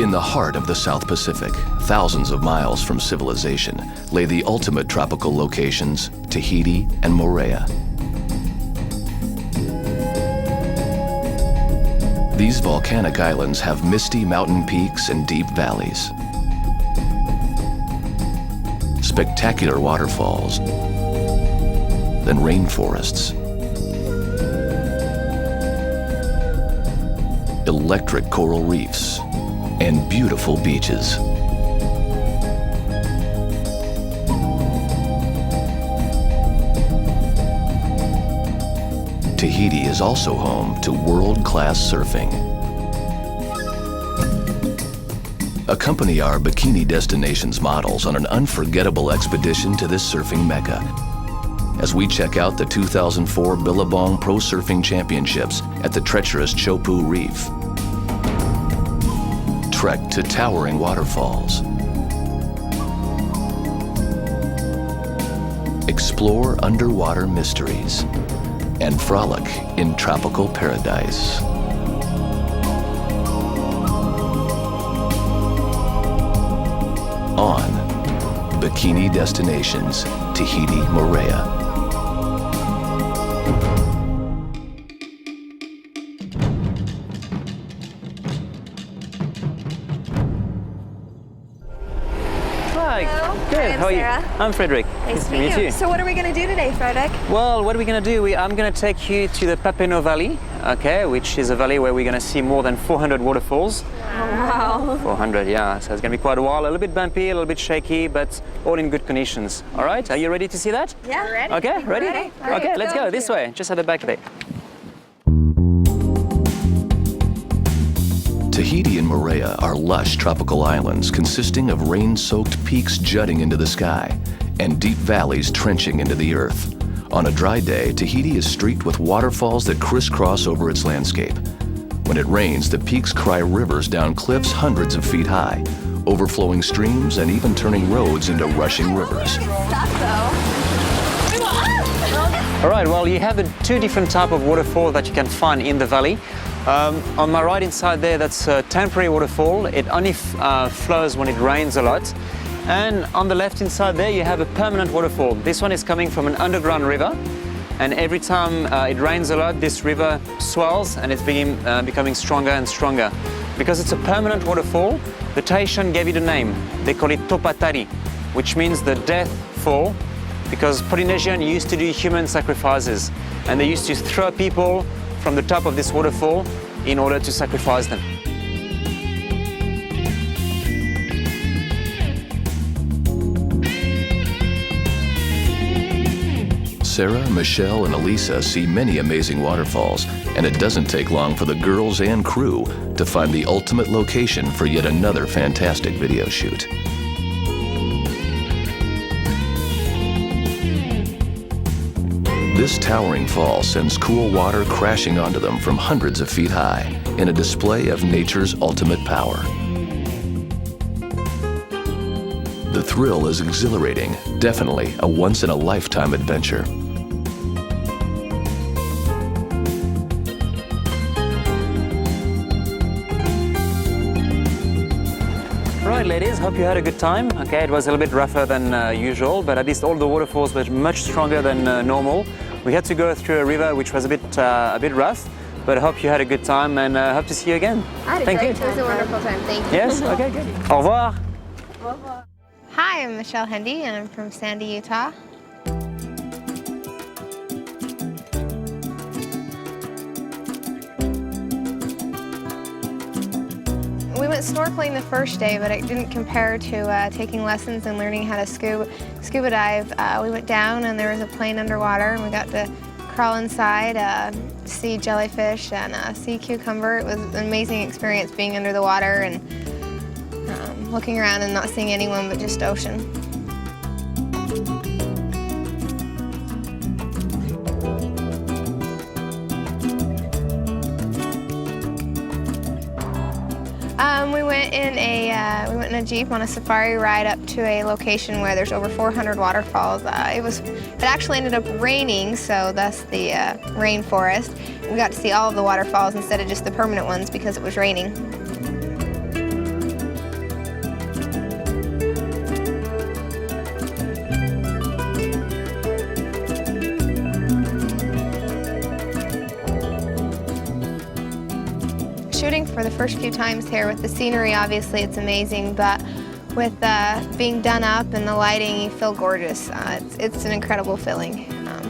In the heart of the South Pacific, thousands of miles from civilization, lay the ultimate tropical locations, Tahiti and Moorea. These volcanic islands have misty mountain peaks and deep valleys, spectacular waterfalls, and rainforests, electric coral reefs, and beautiful beaches. Tahiti is also home to world-class surfing. Accompany our Bikini Destinations models on an unforgettable expedition to this surfing mecca as we check out the 2004 Billabong Pro Surfing Championships at the treacherous Chopu Reef. Trek to towering waterfalls. Explore underwater mysteries and frolic in tropical paradise. On Bikini Destinations, Tahiti, Moorea. Hi. Hello. Good. How are you? Sarah. I'm Frederick. Nice to meet you. So what are we going to do today, Frederick? Well, what are we going to do? I'm going to take you to the Papeno Valley, okay, which is a valley where we're going to see more than 400 waterfalls. Wow. 400, yeah. So it's going to be quite a while. A little bit bumpy, a little bit shaky, but all in good conditions. All right. Are you ready to see that? Yeah. Ready. Okay. Ready? Ready. All Okay. right, Let's go this way. Just at the back there. Tahiti and Moorea are lush tropical islands consisting of rain-soaked peaks jutting into the sky and deep valleys trenching into the earth. On a dry day, Tahiti is streaked with waterfalls that crisscross over its landscape. When it rains, the peaks cry rivers down cliffs hundreds of feet high, overflowing streams and even turning roads into rushing rivers. Stuck though. All right. Well, you have the two different types of waterfall that you can find in the valley. On my right inside there, that's a temporary waterfall. It only flows when it rains a lot. And on the left inside there, you have a permanent waterfall. This one is coming from an underground river. And every time it rains a lot, this river swells and it's becoming stronger and stronger. Because it's a permanent waterfall, the Tahitian gave it a name. They call it Topatari, which means the death fall, because Polynesians used to do human sacrifices. And they used to throw people from the top of this waterfall in order to sacrifice them. Sarah, Michelle, and Elisa see many amazing waterfalls, and it doesn't take long for the girls and crew to find the ultimate location for yet another fantastic video shoot. This towering fall sends cool water crashing onto them from hundreds of feet high in a display of nature's ultimate power. The thrill is exhilarating, definitely a once-in-a-lifetime adventure. Right, ladies, hope you had a good time. Okay, it was a little bit rougher than usual, but at least all the waterfalls were much stronger than normal. We had to go through a river which was a bit rough, but I hope you had a good time and hope to see you again. I had a Thank great you. time. It was a wonderful time. Thank you. Yes? Okay, good. Au revoir. Hi, I'm Michelle Hendy, and I'm from Sandy, Utah. We went snorkeling the first day, but it didn't compare to taking lessons and learning how to scuba dive. We went down, and there was a plane underwater, and we got to crawl inside, see jellyfish and sea cucumber. It was an amazing experience being under the water and looking around and not seeing anyone but just ocean. We went in a Jeep on a safari ride up to a location where there's over 400 waterfalls. It actually ended up raining, so thus the rainforest. We got to see all of the waterfalls instead of just the permanent ones because it was raining. for the first few times here. With the scenery, obviously, it's amazing, but with being done up and the lighting, you feel gorgeous. It's an incredible feeling.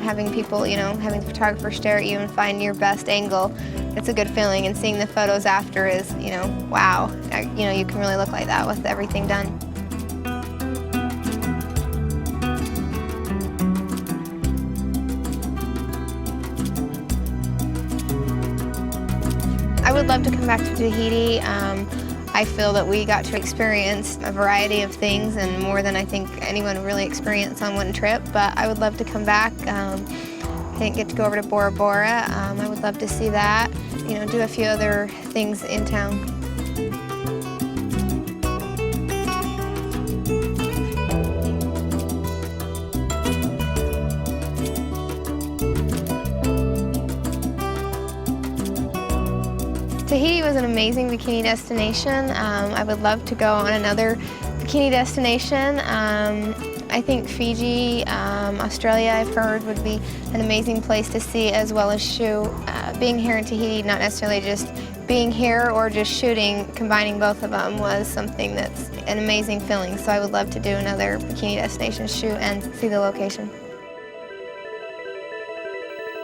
Having people, having the photographer stare at you and find your best angle, it's a good feeling. And seeing the photos after is, wow. You can really look like that with everything done. I would love to come back to Tahiti. I feel that we got to experience a variety of things and more than I think anyone really experienced on one trip, but I would love to come back. I didn't get to go over to Bora Bora. I would love to see that, do a few other things in town. Tahiti was an amazing bikini destination. I would love to go on another bikini destination. I think Fiji, Australia, I've heard, would be an amazing place to see as well as shoot. Being here in Tahiti, not necessarily just being here or just shooting, combining both of them was something that's an amazing feeling. So I would love to do another bikini destination shoot and see the location.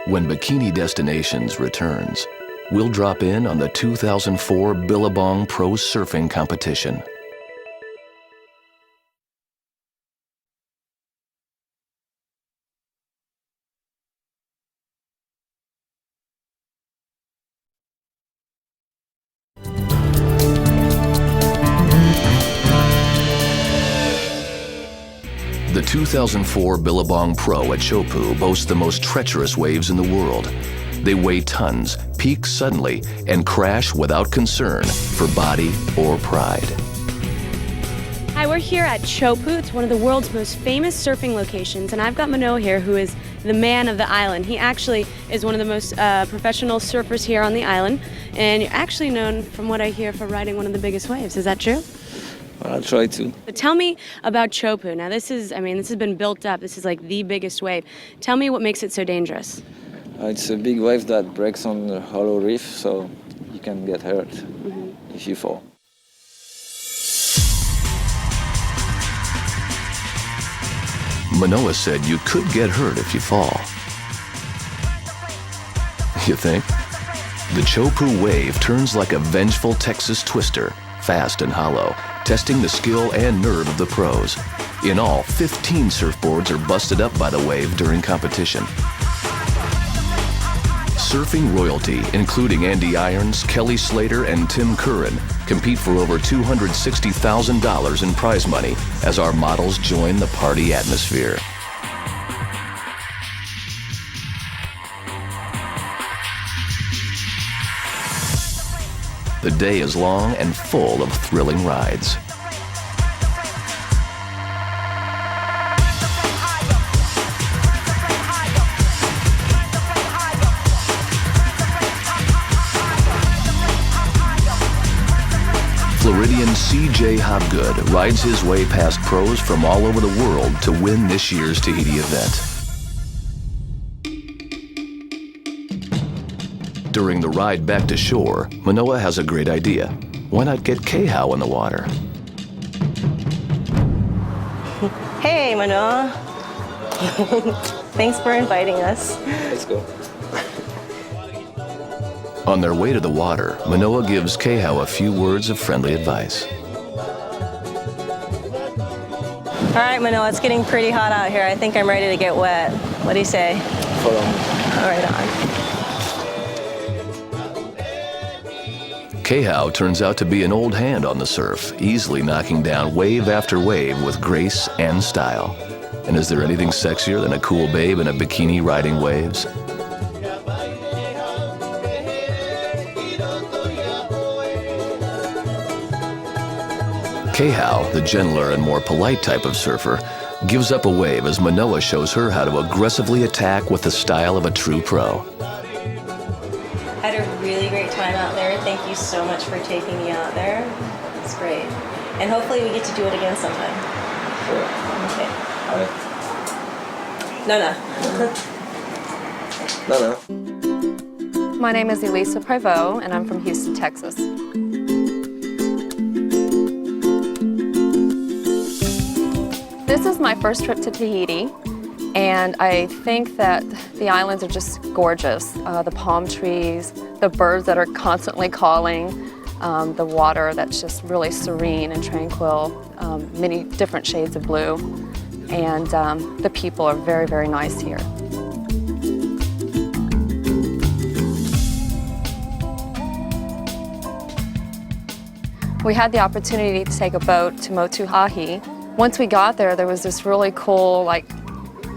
When Bikini Destinations returns, we'll drop in on the 2004 Billabong Pro Surfing Competition. The 2004 Billabong Pro at Chopu boasts the most treacherous waves in the world. They weigh tons, peak suddenly, and crash without concern for body or pride. Hi, we're here at Chopu. It's one of the world's most famous surfing locations, and I've got Manoa here, who is the man of the island. He actually is one of the most professional surfers here on the island, and you're actually known, from what I hear, for riding one of the biggest waves. Is that true? I'll try to. But tell me about Chopu. Now, this has been built up. This is like the biggest wave. Tell me what makes it so dangerous. It's a big wave that breaks on the hollow reef, so you can get hurt if you fall. Manoa said you could get hurt if you fall. You think? The Chopu wave turns like a vengeful Texas twister, fast and hollow, testing the skill and nerve of the pros. In all, 15 surfboards are busted up by the wave during competition. Surfing royalty, including Andy Irons, Kelly Slater, and Tim Curran, compete for over $260,000 in prize money as our models join the party atmosphere. The day is long and full of thrilling rides. Floridian CJ Hobgood rides his way past pros from all over the world to win this year's Tahiti event. During the ride back to shore, Manoa has a great idea. Why not get Kehau in the water? Hey, Manoa. Thanks for inviting us. Let's go. On their way to the water, Manoa gives Kehau a few words of friendly advice. All right, Manoa, it's getting pretty hot out here. I think I'm ready to get wet. What do you say? Follow me. All right, on. Kehau turns out to be an old hand on the surf, easily knocking down wave after wave with grace and style. And is there anything sexier than a cool babe in a bikini riding waves? Kehau, the gentler and more polite type of surfer, gives up a wave as Manoa shows her how to aggressively attack with the style of a true pro. Had a really great time out there. Thank you so much for taking me out there. It's great. And hopefully we get to do it again sometime. Sure. Okay. All right. No. No. My name is Elisa Prevost, and I'm from Houston, Texas. This is my first trip to Tahiti, and I think that the islands are just gorgeous. The palm trees, the birds that are constantly calling, the water that's just really serene and tranquil, many different shades of blue, and the people are very, very nice here. We had the opportunity to take a boat to Motuhahi. Once we got there, there was this really cool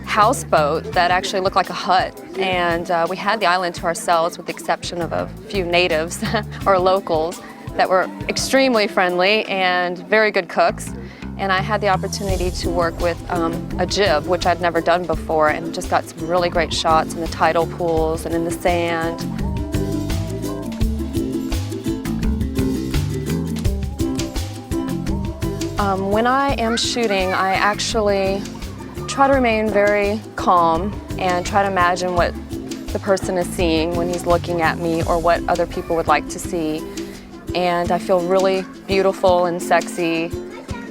houseboat that actually looked like a hut, and we had the island to ourselves with the exception of a few natives or locals that were extremely friendly and very good cooks. And I had the opportunity to work with a jib, which I'd never done before, and just got some really great shots in the tidal pools and in the sand. When I am shooting, I actually try to remain very calm and try to imagine what the person is seeing when he's looking at me or what other people would like to see. And I feel really beautiful and sexy,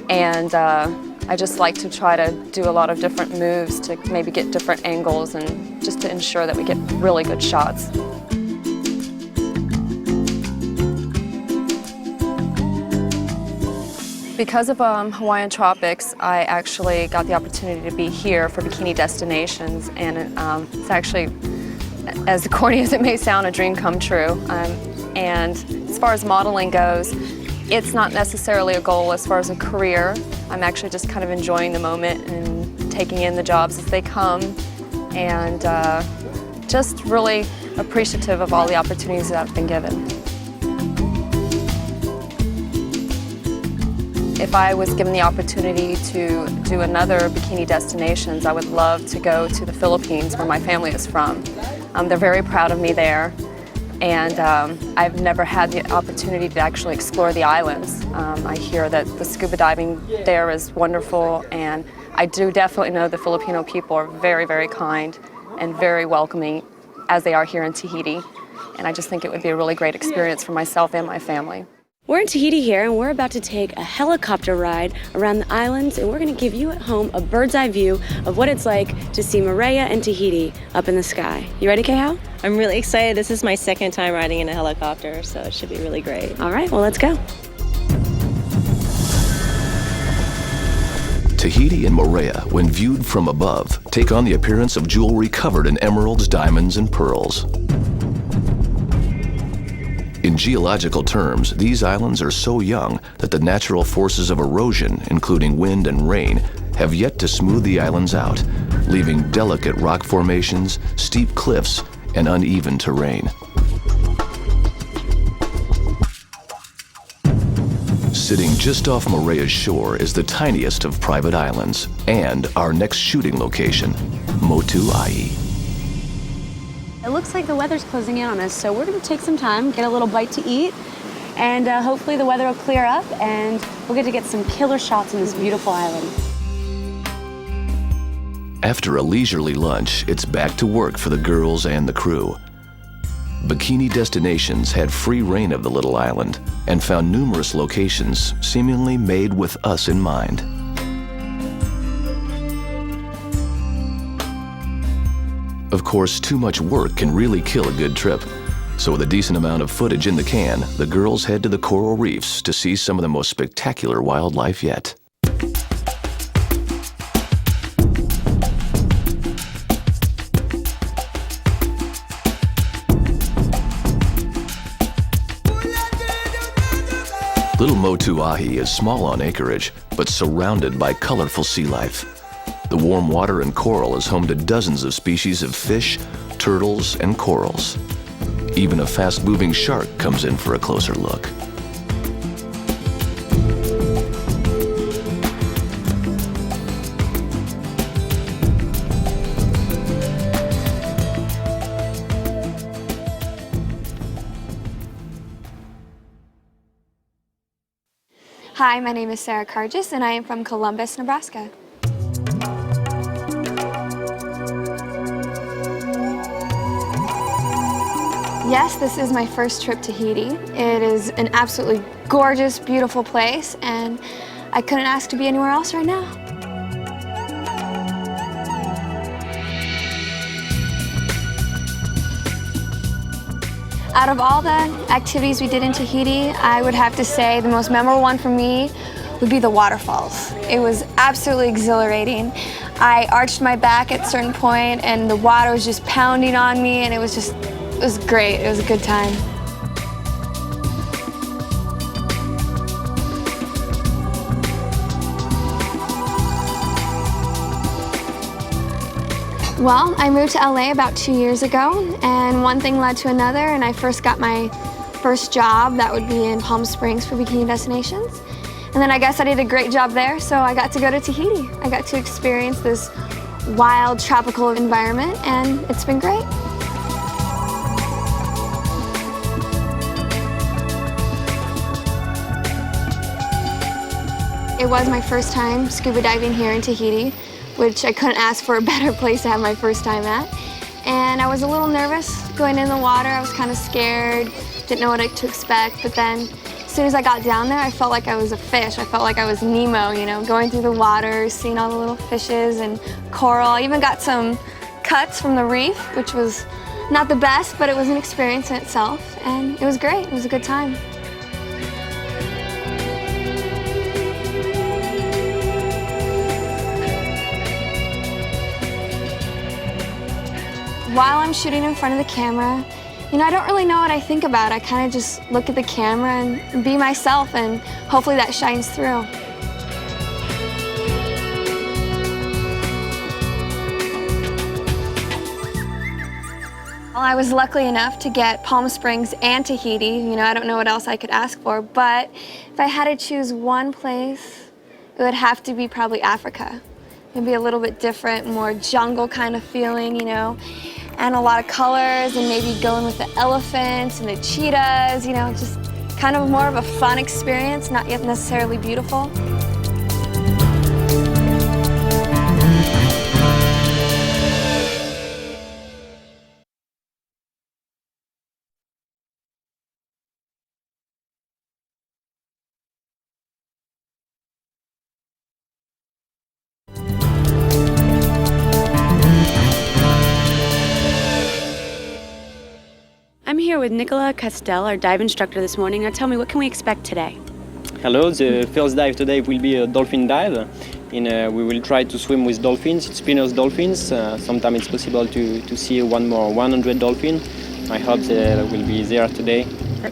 and I just like to try to do a lot of different moves to maybe get different angles and just to ensure that we get really good shots. Because of Hawaiian Tropics, I actually got the opportunity to be here for Bikini Destinations, and it's actually, as corny as it may sound, a dream come true. And as far as modeling goes, it's not necessarily a goal as far as a career. I'm actually just kind of enjoying the moment and taking in the jobs as they come, and just really appreciative of all the opportunities that I've been given. If I was given the opportunity to do another Bikini Destinations, I would love to go to the Philippines, where my family is from. They're very proud of me there, and I've never had the opportunity to actually explore the islands. I hear that the scuba diving there is wonderful, and I do definitely know the Filipino people are very, very kind and very welcoming, as they are here in Tahiti, and I just think it would be a really great experience for myself and my family. We're in Tahiti here, and we're about to take a helicopter ride around the islands, and we're going to give you at home a bird's eye view of what it's like to see Moorea and Tahiti up in the sky. You ready, Kayhao? I'm really excited. This is my second time riding in a helicopter, so it should be really great. All right, well, let's go. Tahiti and Moorea, when viewed from above, take on the appearance of jewelry covered in emeralds, diamonds, and pearls. In geological terms, these islands are so young that the natural forces of erosion, including wind and rain, have yet to smooth the islands out, leaving delicate rock formations, steep cliffs, and uneven terrain. Sitting just off Moorea's shore is the tiniest of private islands and our next shooting location, Motuhahi. It looks like the weather's closing in on us, so we're going to take some time, get a little bite to eat, and hopefully the weather will clear up and we'll get to get some killer shots in this beautiful island. After a leisurely lunch, it's back to work for the girls and the crew. Bikini Destinations had free reign of the little island and found numerous locations seemingly made with us in mind. Of course, too much work can really kill a good trip. So with a decent amount of footage in the can, the girls head to the coral reefs to see some of the most spectacular wildlife yet. Little Motuhahi is small on acreage, but surrounded by colorful sea life. The warm water and coral is home to dozens of species of fish, turtles, and corals. Even a fast-moving shark comes in for a closer look. Hi, my name is Sarah Cargis, and I am from Columbus, Nebraska. Yes, this is my first trip to Tahiti. It is an absolutely gorgeous, beautiful place, and I couldn't ask to be anywhere else right now. Out of all the activities we did in Tahiti, I would have to say the most memorable one for me would be the waterfalls. It was absolutely exhilarating. I arched my back at a certain point and the water was just pounding on me, and it was great. It was a good time. Well, I moved to LA about 2 years ago, and one thing led to another, and I first got my first job. That would be in Palm Springs for Bikini Destinations. And then I guess I did a great job there, so I got to go to Tahiti. I got to experience this wild tropical environment, and it's been great. It was my first time scuba diving here in Tahiti, which I couldn't ask for a better place to have my first time at. And I was a little nervous going in the water. I was kind of scared, didn't know what to expect, but then as soon as I got down there, I felt like I was a fish. I felt like I was Nemo, you know, going through the water, seeing all the little fishes and coral. I even got some cuts from the reef, which was not the best, but it was an experience in itself, and it was great. It was a good time. While I'm shooting in front of the camera, you know, I don't really know what I think about. I kind of just look at the camera and be myself, and hopefully that shines through. Well, I was lucky enough to get Palm Springs and Tahiti. You know, I don't know what else I could ask for, but if I had to choose one place, it would have to be probably Africa. It'd be a little bit different, more jungle kind of feeling, you know, and a lot of colors, and maybe going with the elephants and the cheetahs, you know, just kind of more of a fun experience, not yet necessarily beautiful. I'm here with Nicola Castel, our dive instructor this morning. Now tell me, what can we expect today? Hello, the first dive today will be a dolphin dive. We will try to swim with dolphins, spinners dolphins. Sometimes it's possible to see 100 dolphins. I hope they will be there today.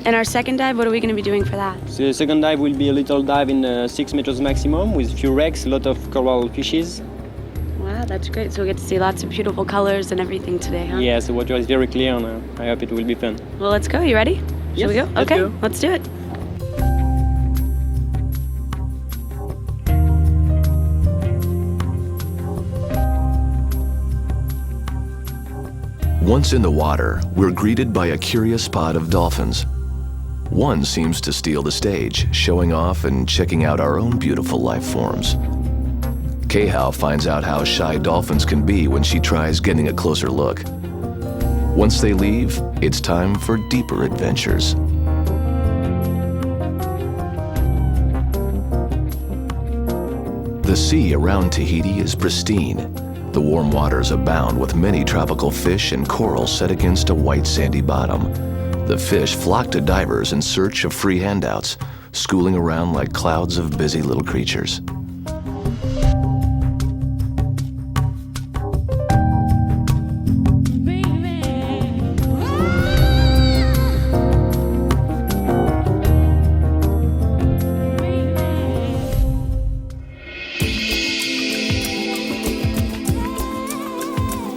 And our second dive, what are we going to be doing for that? So the second dive will be a little dive in 6 meters maximum with few wrecks, a lot of coral fishes. Wow, that's great. So we'll get to see lots of beautiful colors and everything today, huh? Yes, the water is very clear, and I hope it will be fun. Well, let's go. You ready? Shall we go? Let's Okay, go. let's do it. Once in the water, we're greeted by a curious pod of dolphins. One seems to steal the stage, showing off and checking out our own beautiful life forms. Kehao finds out how shy dolphins can be when she tries getting a closer look. Once they leave, it's time for deeper adventures. The sea around Tahiti is pristine. The warm waters abound with many tropical fish and coral set against a white sandy bottom. The fish flock to divers in search of free handouts, schooling around like clouds of busy little creatures.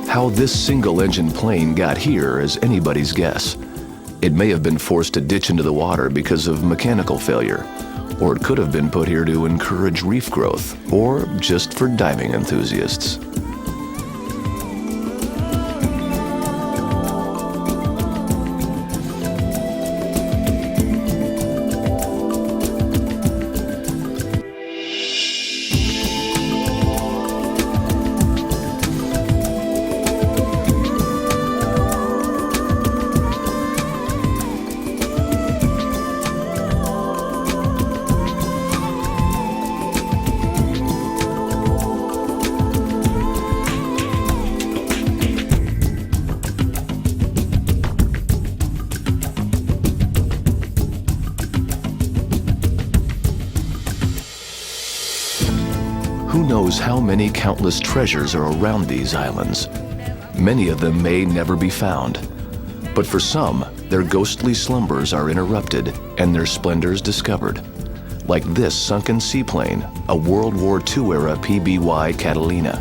How this single-engine plane got here is anybody's guess. It may have been forced to ditch into the water because of mechanical failure, or it could have been put here to encourage reef growth, or just for diving enthusiasts. who knows how many countless treasures are around these islands? Many of them may never be found, but for some, their ghostly slumbers are interrupted and their splendors discovered. Like this sunken seaplane, a World War II-era PBY Catalina.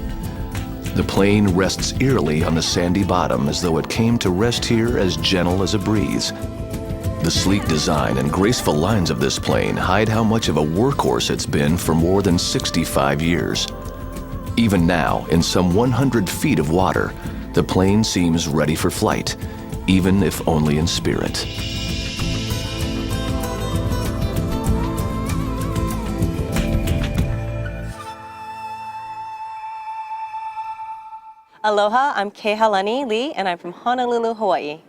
The plane rests eerily on the sandy bottom as though it came to rest here as gentle as a breeze. The sleek design and graceful lines of this plane hide how much of a workhorse it's been for more than 65 years. Even now, in some 100 feet of water, the plane seems ready for flight, even if only in spirit. Aloha, I'm Kehalani Lee, and I'm from Honolulu, Hawaii.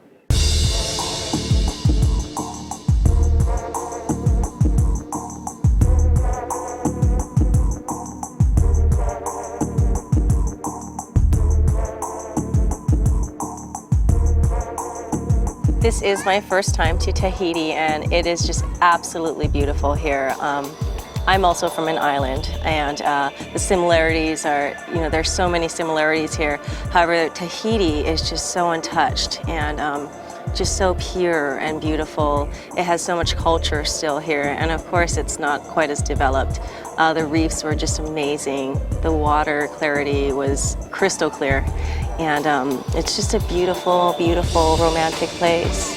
This is my first time to Tahiti, and it is just absolutely beautiful here. I'm also from an island, and the similarities are, there's so many similarities here. However, Tahiti is just so untouched and just so pure and beautiful. It has so much culture still here, and of course it's not quite as developed. The reefs were just amazing. The water clarity was crystal clear, and it's just a beautiful, beautiful, romantic place.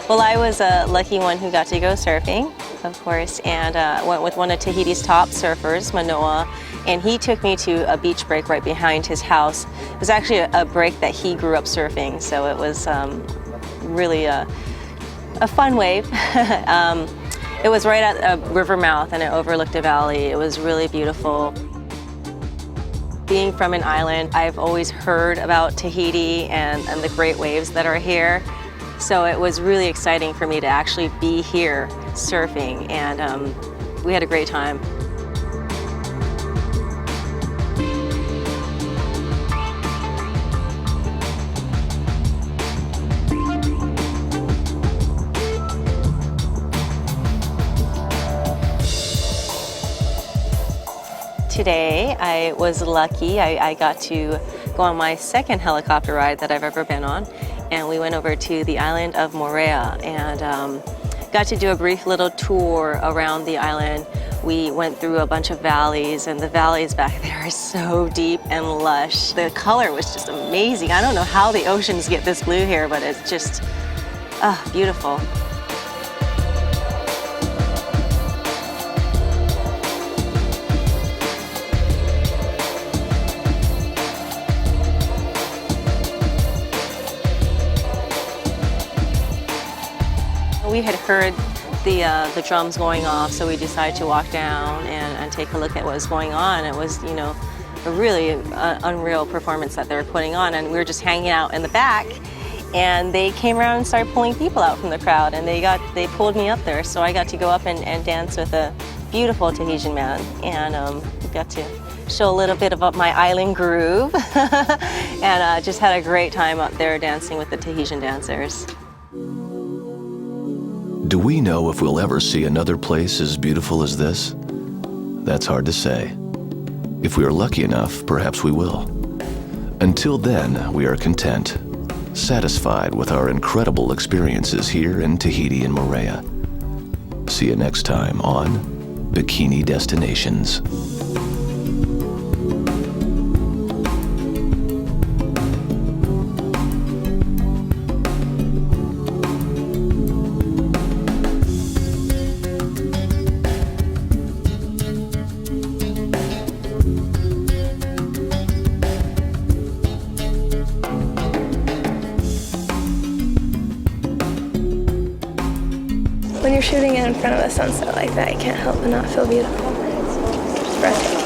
Well, I was a lucky one who got to go surfing, of course, and went with one of Tahiti's top surfers, Manoa, and he took me to a beach break right behind his house. It was actually a break that he grew up surfing, so it was really a fun wave. It was right at a river mouth and it overlooked a valley. It was really beautiful. Being from an island, I've always heard about Tahiti and the great waves that are here. So it was really exciting for me to actually be here surfing, and we had a great time. Today I was lucky. I got to go on my second helicopter ride that I've ever been on. And we went over to the island of Moorea and got to do a brief little tour around the island. We went through a bunch of valleys, and the valleys back there are so deep and lush. The color was just amazing. I don't know how the oceans get this blue here, but it's just beautiful. We had heard the drums going off, so we decided to walk down and take a look at what was going on. It was, a really unreal performance that they were putting on, and we were just hanging out in the back, and they came around and started pulling people out from the crowd, and they pulled me up there, so I got to go up and dance with a beautiful Tahitian man, and got to show a little bit about my island groove, and just had a great time up there dancing with the Tahitian dancers. Do we know if we'll ever see another place as beautiful as this? That's hard to say. If we are lucky enough, perhaps we will. Until then, we are content, satisfied with our incredible experiences here in Tahiti and Moorea. See you next time on Bikini Destinations. When you're shooting it in front of a sunset like that, you can't help but not feel beautiful. It's breathtaking.